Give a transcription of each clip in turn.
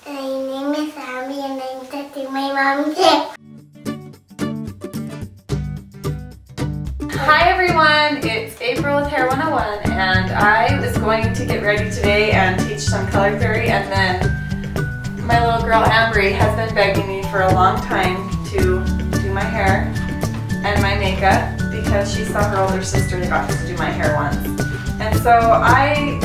My name is Abby and I'm taking my mom's hair. Hi everyone, it's April with Hair 101 and I was going to get ready today and teach some color theory, and then my little girl Ambry has been begging me for a long time to do my hair and my makeup because she saw her older sister that got to do my hair once. And so I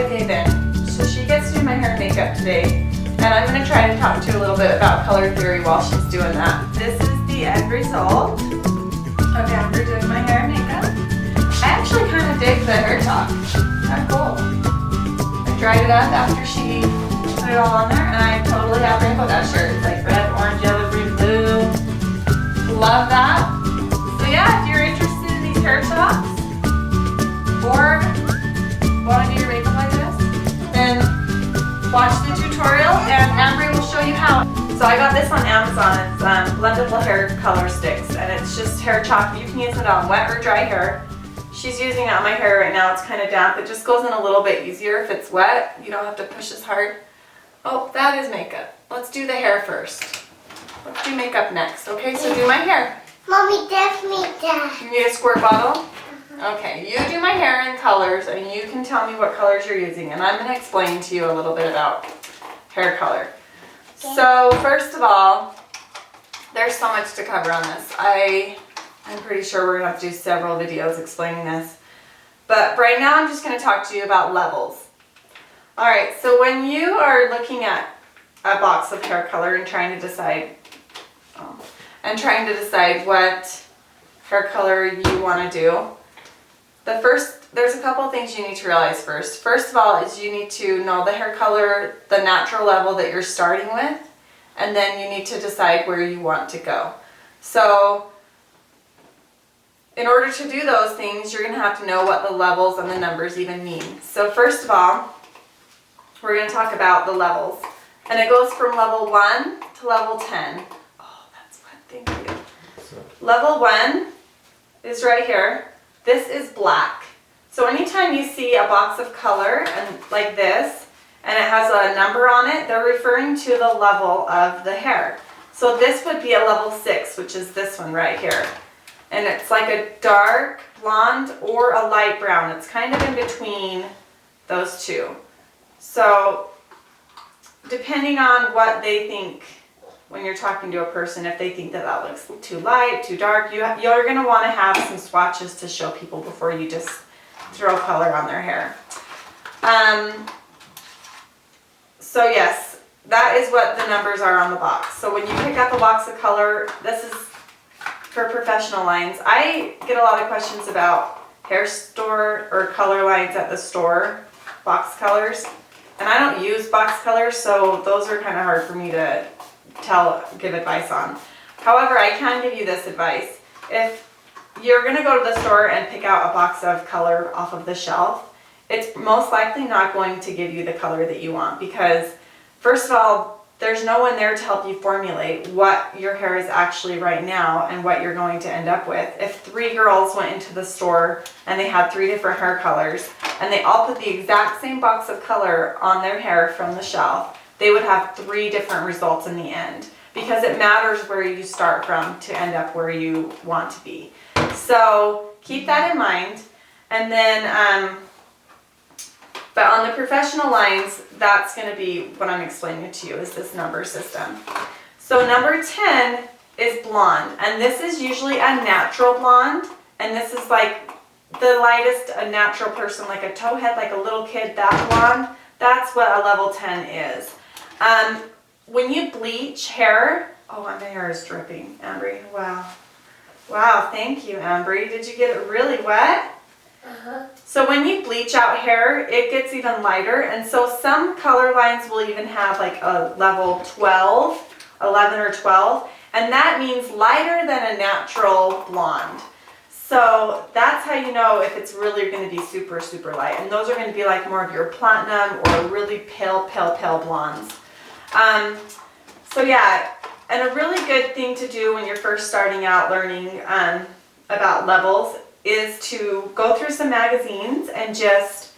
gave in. So she gets to do my hair and makeup today, and I'm going to try to talk to you a little bit about color theory while she's doing that. This is the end result of Amber doing my hair and makeup. I actually kind of dig the hair top. Kind of cool. I dried it up after she put it all on there, and I totally have rainbow dash shirt. It's like red, orange, yellow, green, blue. Love that. So yeah, if you're interested in these hair tops or want to do your makeup like this, then watch the tutorial and Ambry will show you how. So I got this on Amazon. It's blendable hair color sticks, and it's just hair chalk. You can use it on wet or dry hair. She's using it on my hair right now. It's kind of damp. It just goes in a little bit easier if it's wet. You don't have to push as hard. Oh, that is makeup. Let's do the hair first. Let's do makeup next. Okay, so do my hair. Mommy, that's me, Dad. You need a squirt bottle? Okay, you do my hair in colors and you can tell me what colors you're using, and I'm going to explain to you a little bit about hair color. Okay. So first of all, there's so much to cover on this. I'm pretty sure we're going to have to do several videos explaining this. But right now I'm just going to talk to you about levels. Alright, so when you are looking at a box of hair color and trying to decide what hair color you want to do, there's a couple of things you need to realize first. First of all is you need to know the hair color, the natural level that you're starting with, and then you need to decide where you want to go. So in order to do those things, you're going to have to know what the levels and the numbers even mean. So first of all, we're going to talk about the levels. And it goes from level 1 to level 10. Oh, that's what, thank you. Level 1 is right here. This is black. So anytime you see a box of color and like this, and it has a number on it, they're referring to the level of the hair. So this would be a level 6, which is this one right here. And it's like a dark blonde or a light brown. It's kind of in between those two. So depending on what they think when you're talking to a person, if they think that that looks too light, too dark, you're going to want to have some swatches to show people before you just throw color on their hair. So yes, that is what the numbers are on the box. So when you pick up a box of color, this is for professional lines. I get a lot of questions about hair store or color lines at the store, box colors. And I don't use box colors, so those are kind of hard for me to give advice on. However, I can give you this advice. If you're going to go to the store and pick out a box of color off of the shelf, it's most likely not going to give you the color that you want, because first of all, there's no one there to help you formulate what your hair is actually right now and what you're going to end up with. If 3 girls went into the store and they had 3 different hair colors and they all put the exact same box of color on their hair from the shelf, they would have 3 different results in the end, because it matters where you start from to end up where you want to be. So keep that in mind. And then, but on the professional lines, that's going to be what I'm explaining to you, is this number system. So number 10 is blonde, and this is usually a natural blonde, and this is like the lightest a natural person, like a towhead, like a little kid, that blonde. That's what a level 10 is. When you bleach hair, oh, my hair is dripping, Ambry. Wow. Wow, thank you, Ambry. Did you get it really wet? Uh-huh. So when you bleach out hair, it gets even lighter, and so some color lines will even have like a level 12, 11 or 12, and that means lighter than a natural blonde. So that's how you know if it's really going to be super, super light, and those are going to be like more of your platinum or really pale, pale, pale blondes. So yeah, and a really good thing to do when you're first starting out learning about levels is to go through some magazines and just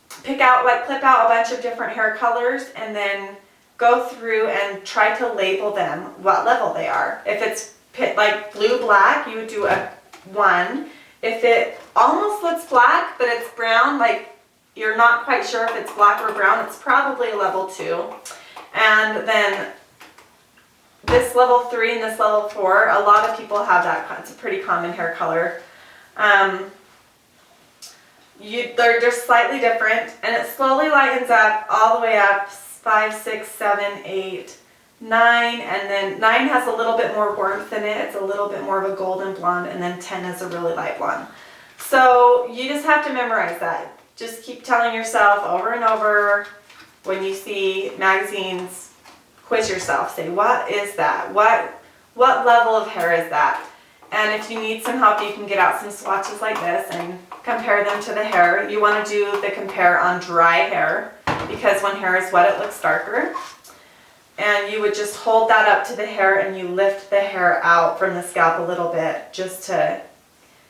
clip out a bunch of different hair colors and then go through and try to label them what level they are. If it's like blue-black, you would do a 1. If it almost looks black, but it's brown, like you're not quite sure if it's black or brown, it's probably a level 2. And then this level 3 and this level 4, a lot of people have that. It's a pretty common hair color. They're just slightly different, and it slowly lightens up all the way up 5, 6, 7, 8, 9, and then 9 has a little bit more warmth in it. It's a little bit more of a golden blonde, and then 10 is a really light blonde. So you just have to memorize that. Just keep telling yourself over and over when you see magazines, quiz yourself. Say, what is that? What level of hair is that? And if you need some help, you can get out some swatches like this and compare them to the hair. You want to do the compare on dry hair, because when hair is wet, it looks darker. And you would just hold that up to the hair and you lift the hair out from the scalp a little bit, just to,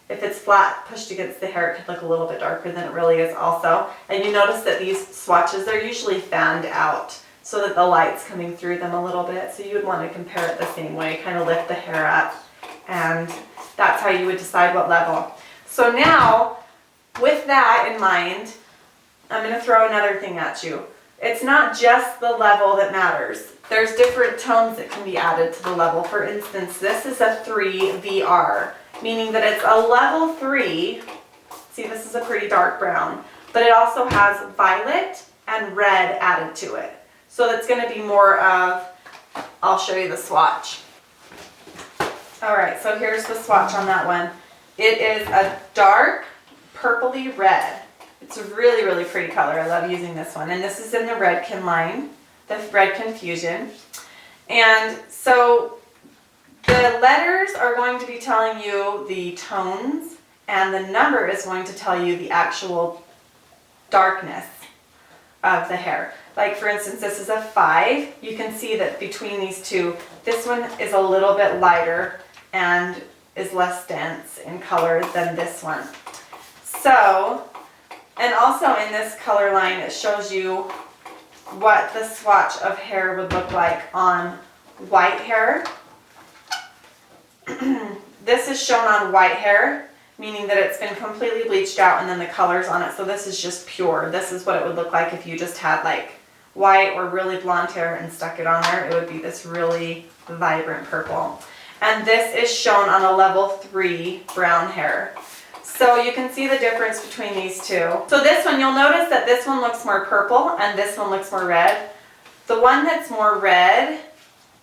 if it's flat pushed against the hair, it could look a little bit darker than it really is also. And you notice that these swatches, they're usually fanned out so that the light's coming through them a little bit. So you would want to compare it the same way, kind of lift the hair up, and that's how you would decide what level. So now, with that in mind, I'm going to throw another thing at you. It's not just the level that matters. There's different tones that can be added to the level. For instance, this is a 3 VR, meaning that it's a level 3. See, this is a pretty dark brown, but it also has violet and red added to it. So it's going to be more of, I'll show you the swatch. Alright, so here's the swatch on that one. It is a dark purpley red. It's a really, really pretty color. I love using this one. And this is in the Redken line, the Red Confusion. And so the letters are going to be telling you the tones, and the number is going to tell you the actual darkness of the hair. Like for instance, this is a 5. You can see that between these two, this one is a little bit lighter and is less dense in color than this one. So, and also in this color line, it shows you what the swatch of hair would look like on white hair. This is shown on white hair, meaning that it's been completely bleached out and then the color's on it. So this is just pure. This is what it would look like if you just had like white or really blonde hair and stuck it on there. It would be this really vibrant purple. And this is shown on a level 3 brown hair. So you can see the difference between these two. So this one, you'll notice that this one looks more purple and this one looks more red. The one that's more red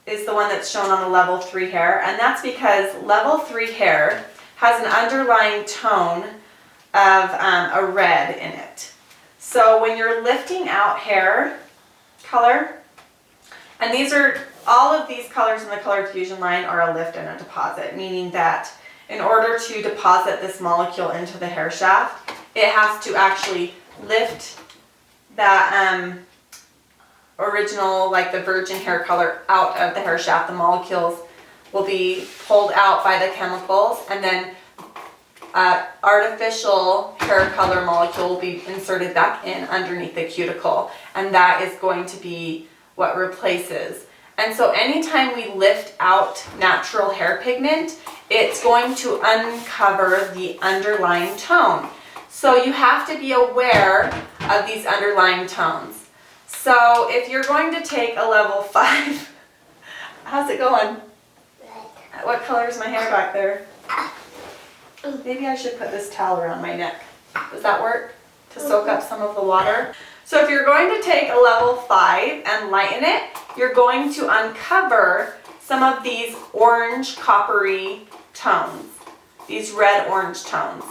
is the one that's shown on the level 3 hair, and that's because level 3 hair has an underlying tone of a red in it. So when you're lifting out hair color, and these are, all of these colors in the Color Fusion line are a lift and a deposit, meaning that in order to deposit this molecule into the hair shaft, it has to actually lift that original, like the virgin hair color, out of the hair shaft. The molecules will be pulled out by the chemicals, and then artificial hair color molecule will be inserted back in underneath the cuticle, and that is going to be what replaces. And so anytime we lift out natural hair pigment, it's going to uncover the underlying tone. So you have to be aware of these underlying tones. So if you're going to take a level 5, how's it going? Red. What color is my hair back there? Maybe I should put this towel around my neck. Does that work? To soak up some of the water? So if you're going to take a level 5 and lighten it, you're going to uncover some of these orange coppery tones, these red-orange tones.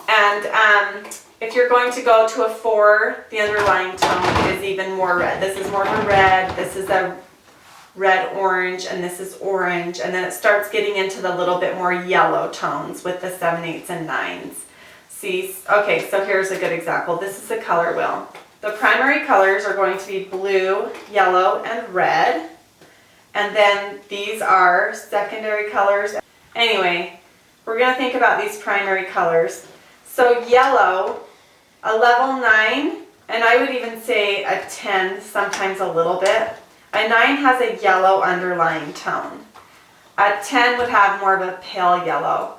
And if you're going to go to a 4, the underlying tone is even more red. This is more of a red, this is a red-orange, and this is orange. And then it starts getting into the little bit more yellow tones with the 7, 8s, and 9s. See, okay, so here's a good example. This is a color wheel. The primary colors are going to be blue, yellow, and red. And then these are secondary colors. Anyway, we're going to think about these primary colors. So yellow, a level 9, and I would even say a 10, sometimes a little bit. A 9 has a yellow underlying tone. A 10 would have more of a pale yellow,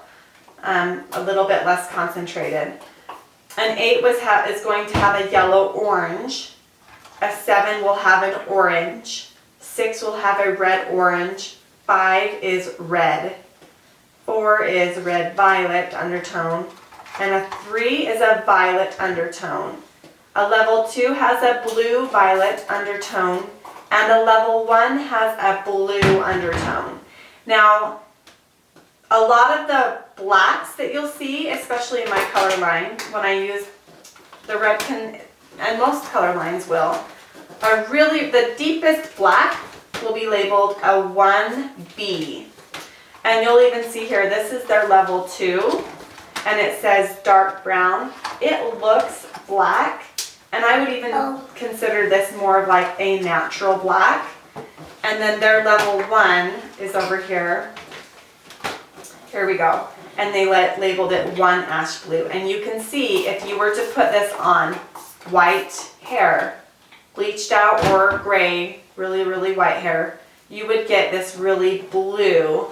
a little bit less concentrated. An 8 is going to have a yellow-orange. A 7 will have an orange. 6 will have a red-orange. 5 is red. 4 is red-violet undertone. And a 3 is a violet undertone. A level 2 has a blue-violet undertone. And a level 1 has a blue undertone. Now, a lot of the blacks that you'll see, especially in my color line, when I use the Redken, and most color lines will, are really, the deepest black will be labeled a 1B. And you'll even see here, this is their level 2, and it says dark brown. It looks black, and I would even consider this more of like a natural black. And then their level 1 is over here. Here we go. And they labeled it 1 ash blue. And you can see if you were to put this on white hair, bleached out or gray, really, really white hair, you would get this really blue.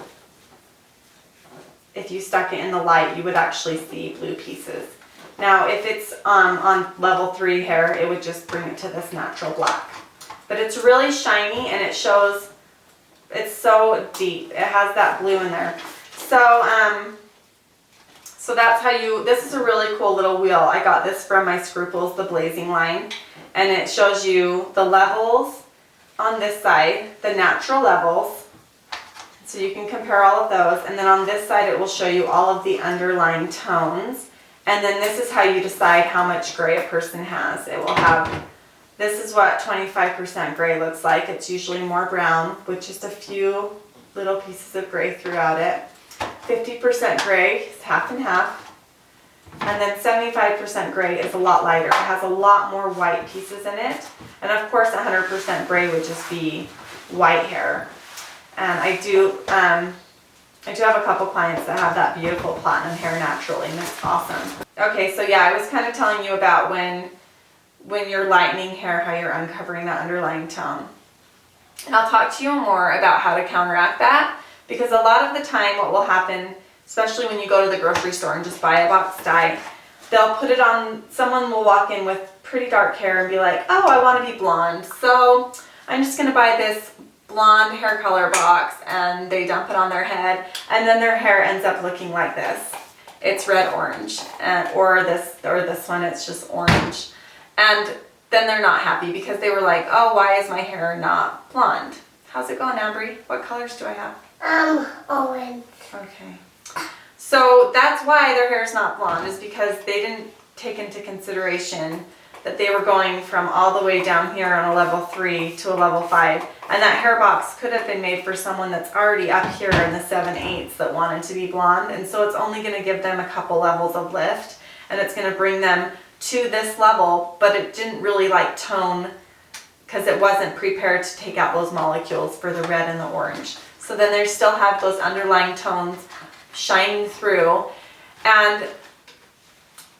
If you stuck it in the light, you would actually see blue pieces. Now, if it's on level 3 hair, it would just bring it to this natural black. But it's really shiny and it shows, it's so deep. It has that blue in there. So that's how this is a really cool little wheel. I got this from my Scruples, the Blazing line. And it shows you the levels on this side, the natural levels. So you can compare all of those. And then on this side, it will show you all of the underlying tones. And then this is how you decide how much gray a person has. It will have, this is what 25% gray looks like. It's usually more brown with just a few little pieces of gray throughout it. 50% gray is half and half. And then 75% gray is a lot lighter. It has a lot more white pieces in it. And of course 100% gray would just be white hair. And I do have a couple clients that have that beautiful platinum hair naturally, and it's awesome. Okay, so yeah, I was kind of telling you about when you're lightening hair, how you're uncovering that underlying tone. And I'll talk to you more about how to counteract that, because a lot of the time what will happen, especially when you go to the grocery store and just buy a box dye, they'll put it on, someone will walk in with pretty dark hair and be like, oh, I want to be blonde, so I'm just going to buy this blonde hair color box, and they dump it on their head, and then their hair ends up looking like this. It's red-orange, or this one, it's just orange. And then they're not happy because they were like, oh, why is my hair not blonde? How's it going, Ambry? What colors do I have? Orange. Okay. So that's why their hair is not blonde, is because they didn't take into consideration that they were going from all the way down here on a level 3 to a level 5. And that hair box could have been made for someone that's already up here in the 7/8 that wanted to be blonde. And so it's only going to give them a couple levels of lift, and it's going to bring them to this level, but it didn't really like tone because it wasn't prepared to take out those molecules for the red and the orange. So then they still have those underlying tones shining through. And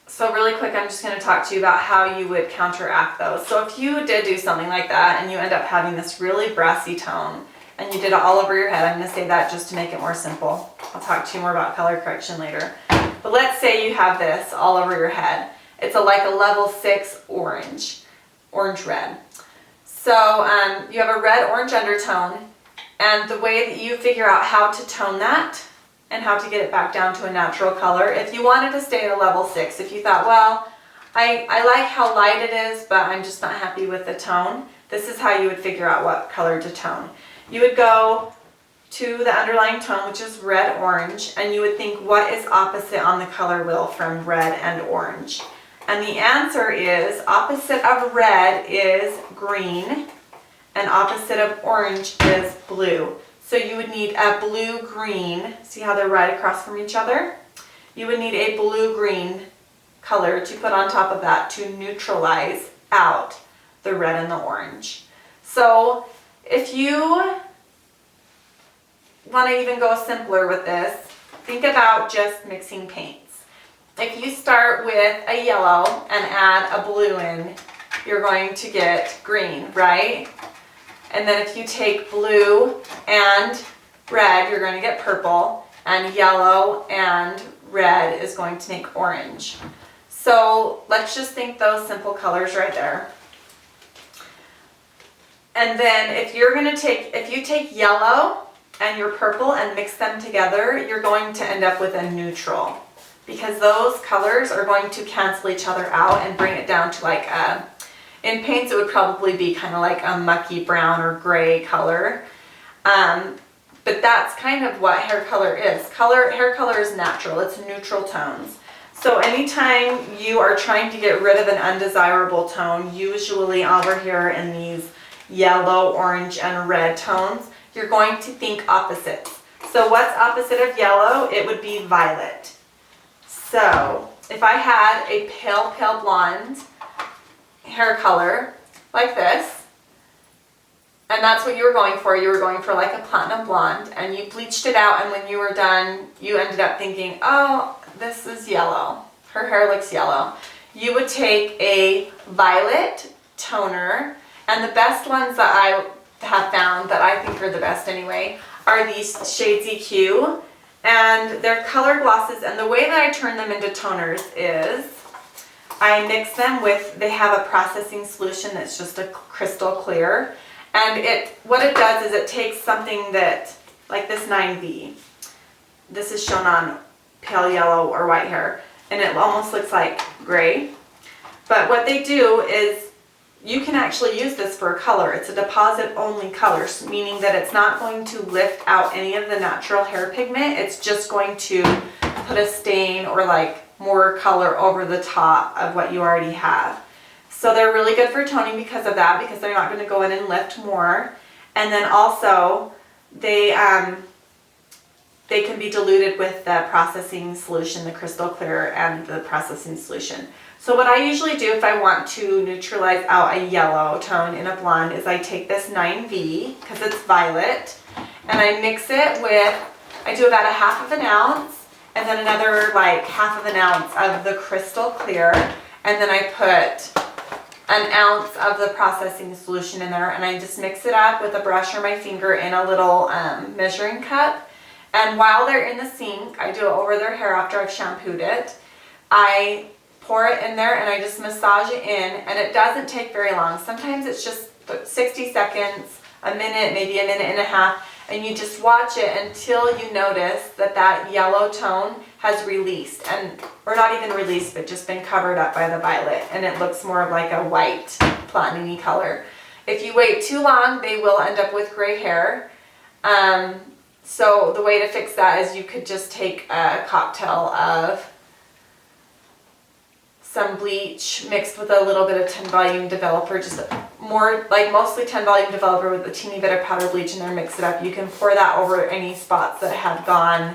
so really quick, I'm just going to talk to you about how you would counteract those. So if you did do something like that and you end up having this really brassy tone and you did it all over your head, I'm going to say that just to make it more simple. I'll talk to you more about color correction later. But let's say you have this all over your head. It's like a level 6 orange red. So you have a red-orange undertone, and the way that you figure out how to tone that and how to get it back down to a natural color, if you wanted to stay at a level 6, if you thought, well, I like how light it is, but I'm just not happy with the tone, this is how you would figure out what color to tone. You would go to the underlying tone, which is red-orange, and you would think, what is opposite on the color wheel from red and orange? And the answer is, opposite of red is green, and opposite of orange is blue. So you would need a blue-green, see how they're right across from each other? You would need a blue-green color to put on top of that to neutralize out the red and the orange. So if you want to even go simpler with this, think about just mixing paints. If you start with a yellow and add a blue in, you're going to get green, right? And then if you take blue and red, you're going to get purple, and yellow and red is going to make orange. So let's just think those simple colors right there. And then if you take yellow and your purple and mix them together, you're going to end up with a neutral, because those colors are going to cancel each other out and bring it down to like in paints it would probably be kind of like a mucky brown or gray color. But that's kind of what hair color is. Hair color is natural, it's neutral tones. So anytime you are trying to get rid of an undesirable tone, usually over here in these yellow, orange, and red tones, you're going to think opposites. So what's opposite of yellow? It would be violet. So if I had a pale, pale blonde hair color like this, and that's what you were going for like a platinum blonde, and you bleached it out, and when you were done, you ended up thinking, oh, this is yellow. Her hair looks yellow. You would take a violet toner, and the best ones that I have found, that I think are the best anyway, are these shades EQ, and they're color glosses, and the way that I turn them into toners is I mix them with, they have a processing solution that's just a crystal clear, and what it does is it takes something that, like this 9V, this is shown on pale yellow or white hair, and it almost looks like gray, but what they do is you can actually use this for a color. It's a deposit only color, meaning that it's not going to lift out any of the natural hair pigment. It's just going to put a stain or like more color over the top of what you already have. So they're really good for toning because of that, because they're not going to go in and lift more. And then also they can be diluted with the processing solution, the crystal clear and the processing solution. So what I usually do if I want to neutralize out a yellow tone in a blonde is I take this 9V, because it's violet, and I mix it with, I do about a 1/2 ounce, and then another like 1/2 ounce of the crystal clear, and then I put 1 ounce of the processing solution in there, and I just mix it up with a brush or my finger in a little measuring cup. And while they're in the sink, I do it over their hair after I've shampooed it. I pour it in there and I just massage it in, and it doesn't take very long. Sometimes it's just 60 seconds, a minute, maybe a minute and a half, and you just watch it until you notice that that yellow tone has released, or not even released, but just been covered up by the violet, and it looks more like a white platinum-y color. If you wait too long, they will end up with gray hair. So the way to fix that is you could just take a cocktail of some bleach mixed with a little bit of 10 volume developer, just more like mostly 10 volume developer with a teeny bit of powder bleach in there, mix it up. You can pour that over any spots that have gone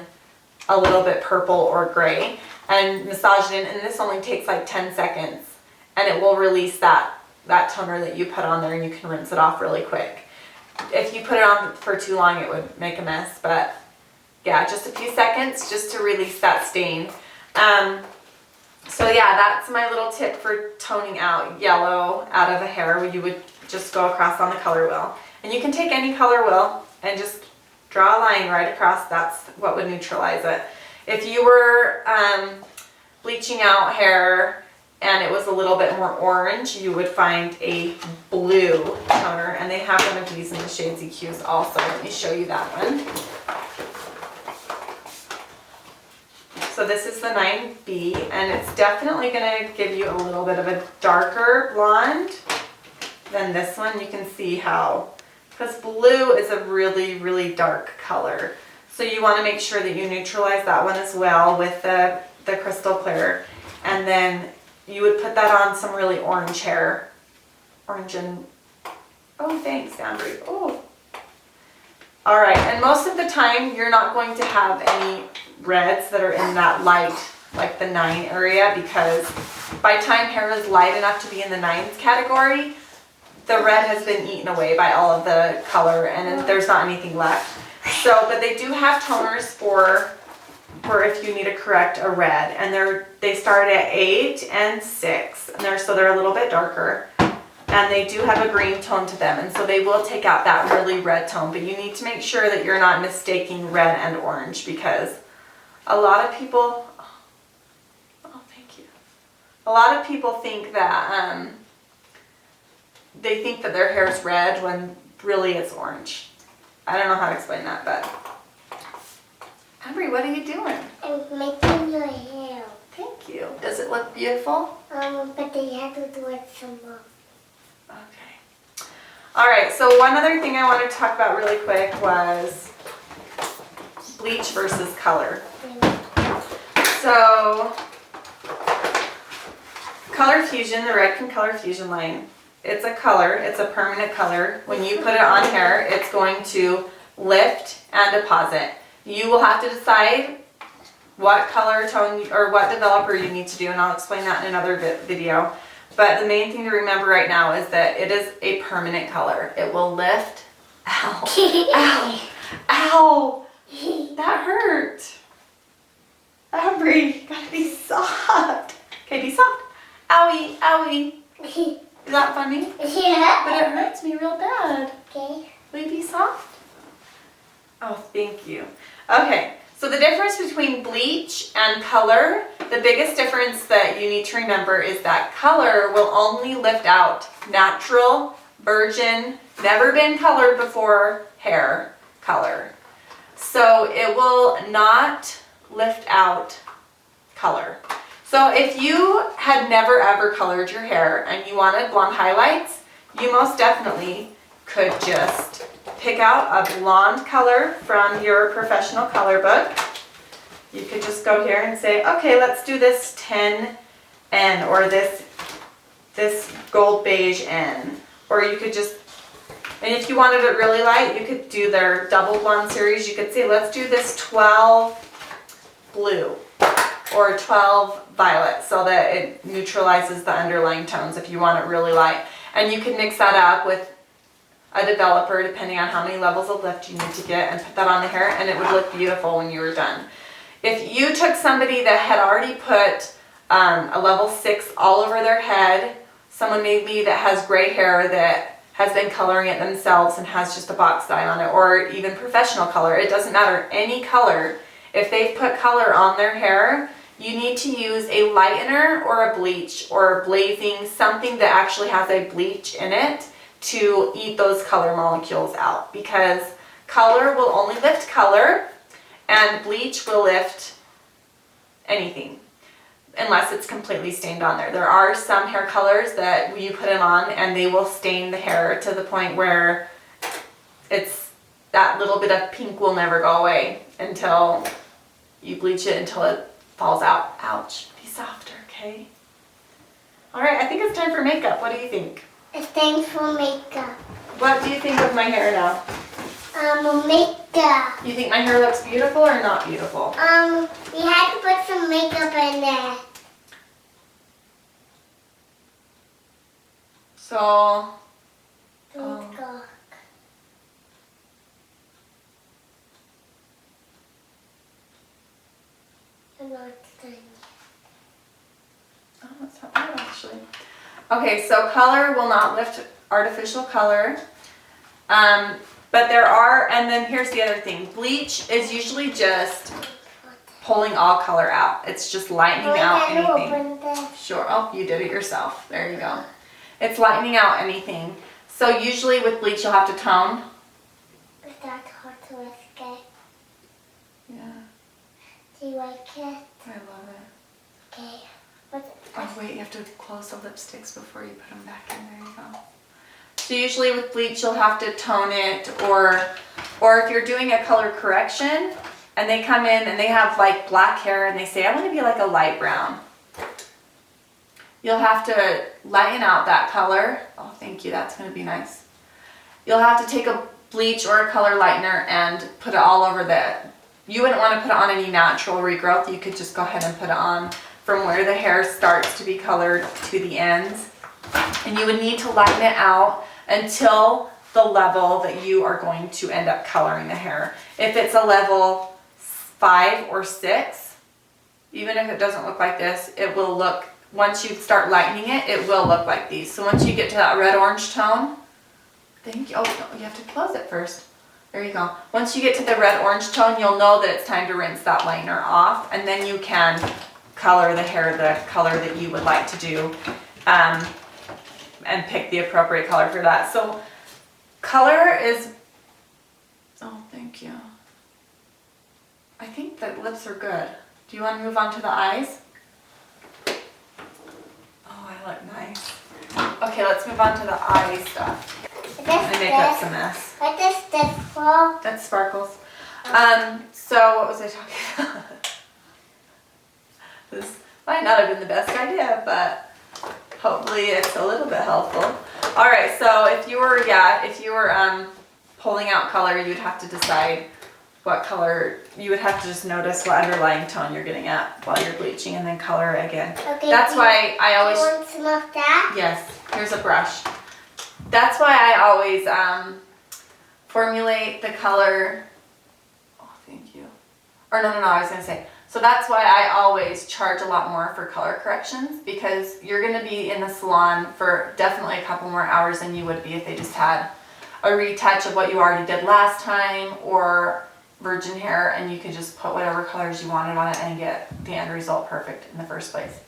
a little bit purple or gray and massage it in, and this only takes like 10 seconds and it will release that toner that you put on there, and you can rinse it off really quick. If you put it on for too long, it would make a mess, but yeah, just a few seconds just to release that stain. So yeah, that's my little tip for toning out yellow out of a hair, where you would just go across on the color wheel. And you can take any color wheel and just draw a line right across. That's what would neutralize it. If you were bleaching out hair and it was a little bit more orange, you would find a blue toner, and they have one of these in the shades EQs also. Let me show you that one. So this is the 9B, and it's definitely going to give you a little bit of a darker blonde than this one. You can see how, because blue is a really, really dark color. So you want to make sure that you neutralize that one as well with the crystal clear. And then you would put that on some really orange hair. Orange and, oh thanks Andrew. Oh. Alright, and most of the time you're not going to have any reds that are in that light, like the 9 area, because by the time hair is light enough to be in the 9s category, the red has been eaten away by all of the color, and there's not anything left. So, but they do have toners for if you need to correct a red, and they start at 8 and 6, and they're a little bit darker. and they do have a green tone to them, and so they will take out that really red tone, but you need to make sure that you're not mistaking red and orange, because a lot of people, oh thank you, a lot of people think that they think that their hair is red when really it's orange. I don't know how to explain that, but Amber, what are you doing? I'm making your hair. Thank you. Does it look beautiful? But they have to do it some more. Okay. All right, so one other thing I wanted to talk about really quick was bleach versus color. So, Color Fusion, the Red Can Color Fusion line, it's a color, it's a permanent color. When you put it on hair, it's going to lift and deposit. You will have to decide what color tone or what developer you need to do, and I'll explain that in another video. But the main thing to remember right now is that it is a permanent color. It will lift. Ow. Ow. Ow. That hurt. Aubrey, gotta be soft. Okay, be soft. Owie, owie. Is that funny? Yeah. But it hurts me real bad. Okay. Will you be soft? Oh, thank you. Okay, so the difference between bleach and color, the biggest difference that you need to remember is that color will only lift out natural, virgin, never been colored before hair color. So it will not lift out color. So if you had never ever colored your hair and you wanted blonde highlights, you most definitely could just pick out a blonde color from your professional color book. You could just go here and say, okay, let's do this 10N or this gold beige N. Or you could just, and if you wanted it really light, you could do their double blonde series. You could say, let's do this 12 blue or 12 violet, so that it neutralizes the underlying tones if you want it really light. And you can mix that up with a developer depending on how many levels of lift you need to get, and put that on the hair, and it would look beautiful when you were done. If you took somebody that had already put a level 6 all over their head, someone maybe that has gray hair that has been coloring it themselves and has just a box dye on it, or even professional color, it doesn't matter, any color, if they've put color on their hair, you need to use a lightener or a bleach or a blazing, something that actually has a bleach in it to eat those color molecules out, because color will only lift color and bleach will lift anything unless it's completely stained on there. There are some hair colors that you put them on and they will stain the hair to the point where it's that little bit of pink will never go away until you bleach it until it falls out. Ouch. Be softer, okay? All right, I think it's time for makeup. What do you think? It's time for makeup. What do you think of my hair now? Makeup. You think my hair looks beautiful or not beautiful? We had to put some makeup in there. So, Don't go. I'm not done. oh, that's not bad actually. Okay, so color will not lift artificial color. But there are, and then here's the other thing. Bleach is usually just pulling all color out. It's just lightening out anything. Open this. Sure. Oh, you did it yourself. There you go. It's lightening out anything. So usually with bleach you'll have to tone. Is that hot to escape? Yeah, Do you like it? I love it. Okay. But Oh wait, you have to close the lipsticks before you put them back in. There you go. So usually with bleach you'll have to tone it, or if you're doing a color correction and they come in and they have like black hair and they say, I want to be like a light brown. You'll have to lighten out that color. Oh, thank you. That's going to be nice. You'll have to take a bleach or a color lightener and put it all over you wouldn't want to put it on any natural regrowth. You could just go ahead and put it on from where the hair starts to be colored to the ends. And you would need to lighten it out until the level that you are going to end up coloring the hair. If it's a level 5 or 6, even if it doesn't look like this, it will look once you start lightening it, it will look like these. So once you get to that red-orange tone, thank you. Oh, no, you have to close it first. There you go. Once you get to the red-orange tone, you'll know that it's time to rinse that liner off, and then you can color the hair the color that you would like to do, and pick the appropriate color for that. So color is, oh, thank you. I think that lips are good. Do you want to move on to the eyes? Oh, I look nice. Okay, let's move on to the eye stuff. My makeup's a mess. What is this for? That's sparkles. So what was I talking about? This might not have been the best idea, but hopefully it's a little bit helpful. All right, so if you were pulling out color, you'd have to decide what color. You would have to just notice what underlying tone you're getting at while you're bleaching, and then color it again. Okay. That's why I always. You want some of that? Yes. Here's a brush. That's why I always formulate the color. Oh, thank you. Or no, I was gonna say. So that's why I always charge a lot more for color corrections, because you're gonna be in the salon for definitely a couple more hours than you would be if they just had a retouch of what you already did last time, or virgin hair, and you could just put whatever colors you wanted on it and get the end result perfect in the first place.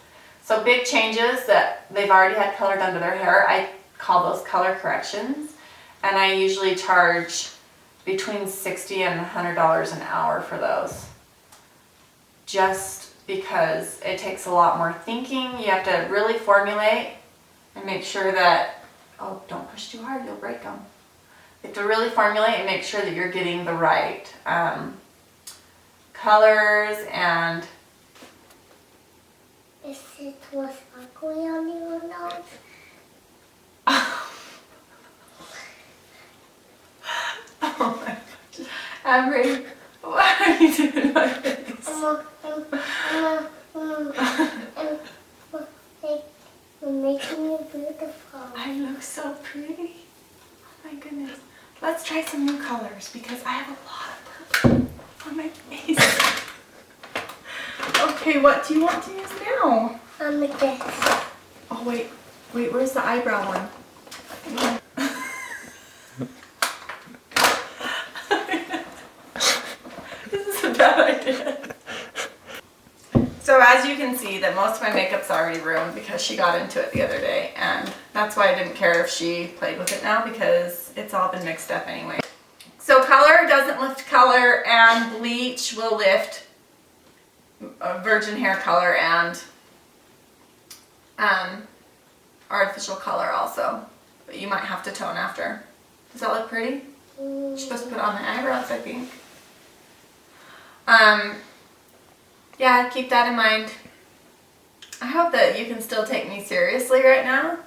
So big changes that they've already had color done to their hair, I call those color corrections, and I usually charge between $60 and $100 an hour for those, just because it takes a lot more thinking. You have to really formulate and make sure that, oh, don't push too hard, you'll break them. You have to really formulate and make sure that you're getting the right colors. And Is it was ugly on your nose? Oh my gosh. Amber, what are you doing to my face? You're making me beautiful. I look so pretty. Oh my goodness. Let's try some new colors, because I have a lot of purple on my face. Okay, what do you want to use now? This. Oh wait, where's the eyebrow one? This is a bad idea. So as you can see, that most of my makeup's already ruined because she got into it the other day, and that's why I didn't care if she played with it now, because it's all been mixed up anyway. So color doesn't lift color, and bleach will lift virgin hair color and artificial color also, but you might have to tone after. Does that look pretty? You're supposed to put it on my eyebrows, I think. Yeah, keep that in mind. I hope that you can still take me seriously right now.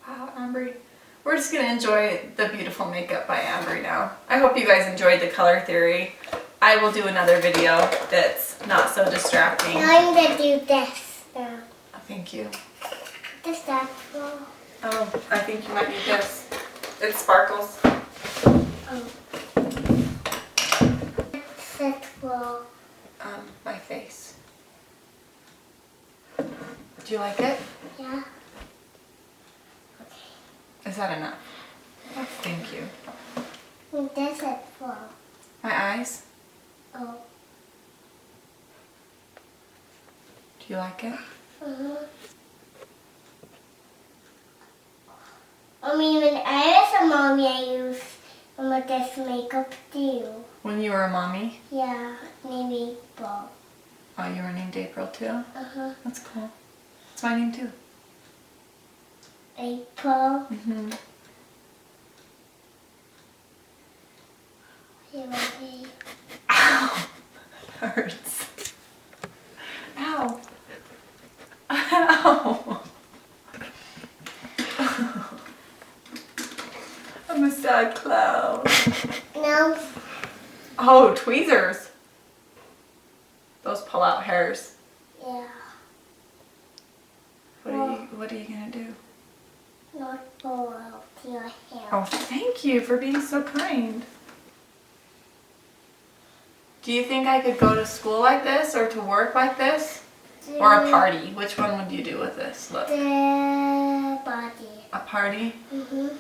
Wow, Amber. We're just going to enjoy the beautiful makeup by Amber now. I hope you guys enjoyed the color theory. I will do another video that's not so distracting. Now I'm going to do this now. Oh, thank you. What is that for? Oh, I think you might need this. It sparkles. Oh. What's that for? My face. Do you like it? Yeah. Is that enough? Yes. Thank you. What is it for? My eyes? Oh. Do you like it? I mean, when I was a mommy, I used some of this makeup too. When you were a mommy? Yeah, named April. Oh, you were named April too? Uh-huh. That's cool. That's my name too. April. Mm-hmm. You ready? Ow! Hurts. Ow. Ow. I'm a sad clown. No. Oh, tweezers. Those pull out hairs. Yeah. What are you gonna do? Not pull out your hair. Oh, thank you for being so kind. Do you think I could go to school like this or to work like this? Or a party? Which one would you do with this look? The body. A party? Mhm.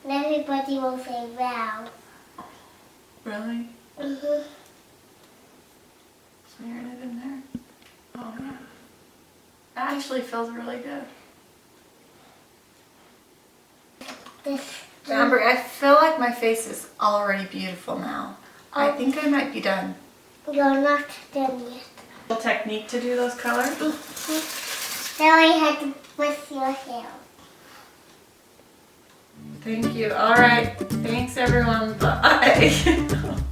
Everybody will say wow. Really? Mhm. Smearing it in there. Oh yeah. That actually feels really good. This. Amber, I feel like my face is already beautiful now. I think I might be done. You're not done yet. Technique to do those colors? Now I had to twist your hair. Thank you. All right. Thanks, everyone. Bye.